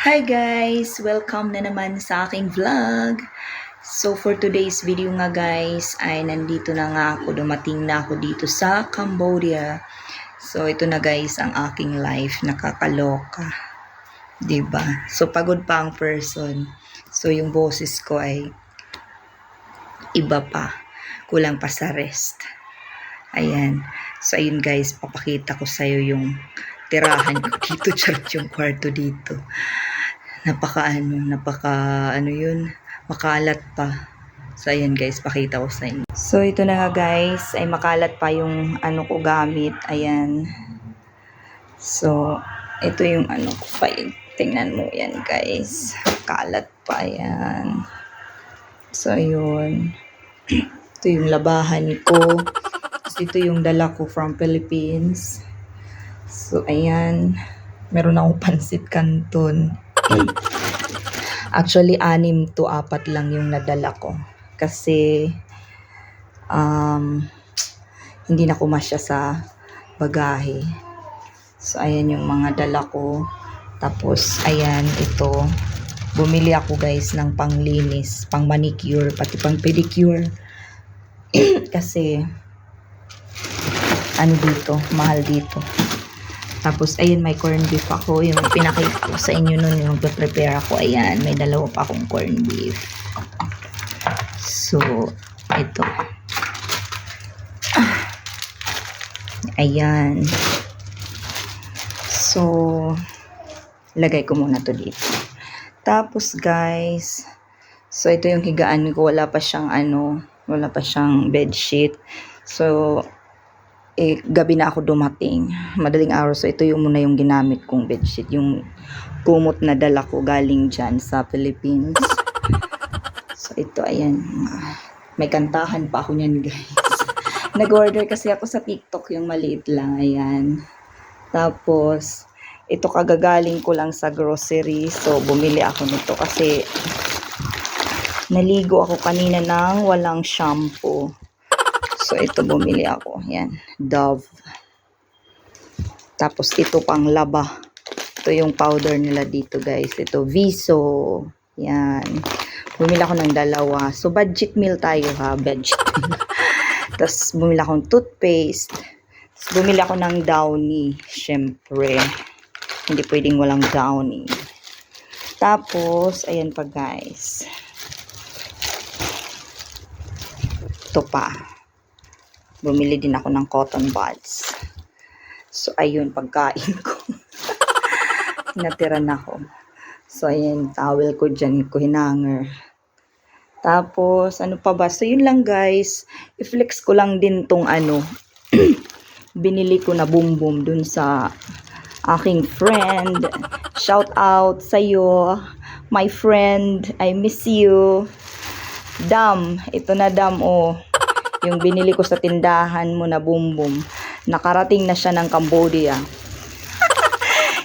Hi guys! Welcome na naman sa aking vlog. So for today's video nga guys, ay nandito na nga ako, dumating na ako dito sa Cambodia. So ito na guys ang aking life, nakakaloka. 'Di ba? So pagod pa ang person. So yung boses ko ay iba pa. Kulang pa sa rest. Ayan. So ayun guys, papakita ko sa iyo yung tirahan ko dito, charot yung kwarto dito. Napaka yun, makalat pa. So ayan guys, pakita ko sa inyo. So ito na nga guys, ay makalat pa yung ano ko gamit. Ayan. So ito yung ano ko pa. Tingnan mo yan guys. Kalat pa yan. So ayun. Ito yung labahan ko. Tapos ito yung dala ko from Philippines. So ayan. Meron akong pansit canton. Actually, 6 to 4 lang yung nadala ko. Kasi, hindi na kumasya sa bagahe. So, ayan yung mga dala ko. Tapos, ayan, ito. Bumili ako guys ng panglinis, pang manicure, pati pang pedicure. Kasi, ano dito, mahal dito. Tapos, ayun, may corned beef ako. Yung pinakita ko sa inyo nun, yung prepare ako. Ayan, may dalawa pa akong corned beef. So, ito. Ayan. So, lagay ko muna to dito. Tapos, guys, so, ito yung higaan ko. Wala pa siyang bedsheet. So, gabi na ako dumating, madaling araw, so ito yung muna yung ginamit kong bedsheet, yung kumot na dala ko galing dyan sa Philippines. So ito, ayan, may kantahan pa ako nyan guys. Nag-order kasi ako sa TikTok, yung maliit lang, ayan. Tapos ito, kagagaling ko lang sa grocery, so bumili ako nito kasi naligo ako kanina ng walang shampoo. So, ito bumili ako. Yan. Dove. Tapos, ito pang laba. Ito yung powder nila dito, guys. Ito, Viso. Yan. Bumili ako ng 2. So, budget meal tayo, ha? Budget meal. Tapos, bumili akong toothpaste. Tapos, bumili ako ng Downy. Siyempre. Hindi pwedeng walang Downy. Tapos, ayan pa, guys. Ito pa. Bumili din ako ng cotton buds. So, ayun, pagkain ko. Natira na ako. So, ayun, towel ko dyan, ko hinanger. Tapos, ano pa ba? So, yun lang guys. I-flex ko lang din tong binili ko na boom boom dun sa aking friend. Shout out sa'yo, my friend. I miss you. Dam. Ito na dam, oh. Yung binili ko sa tindahan mo na boom boom. Nakarating na siya ng Cambodia.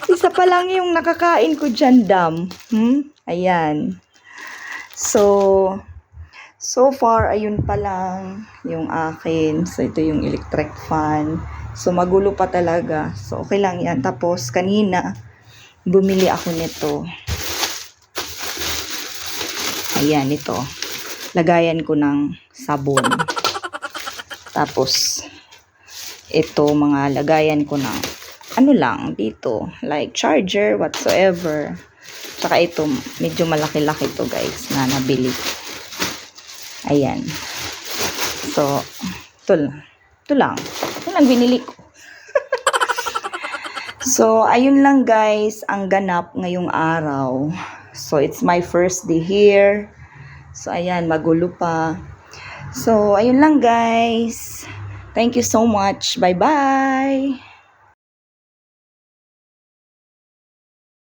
Isa pa lang yung nakakain ko dyan, dam. Ayan. So far, ayun pa lang yung akin. So, ito yung electric fan. So, magulo pa talaga. So, okay lang yan. Tapos, kanina, bumili ako nito. Ayan, ito. Lagayan ko ng sabon. Tapos, ito, mga lagayan ko ng, lang, dito. Like, charger, whatsoever. Tsaka ito, medyo malaki-laki to guys, na nabili. Ayan. So, ito lang. Ito lang binili ko. So, ayun lang guys, ang ganap ngayong araw. So, it's my first day here. So, ayan, magulo pa. So, ayun lang guys. Thank you so much. Bye-bye.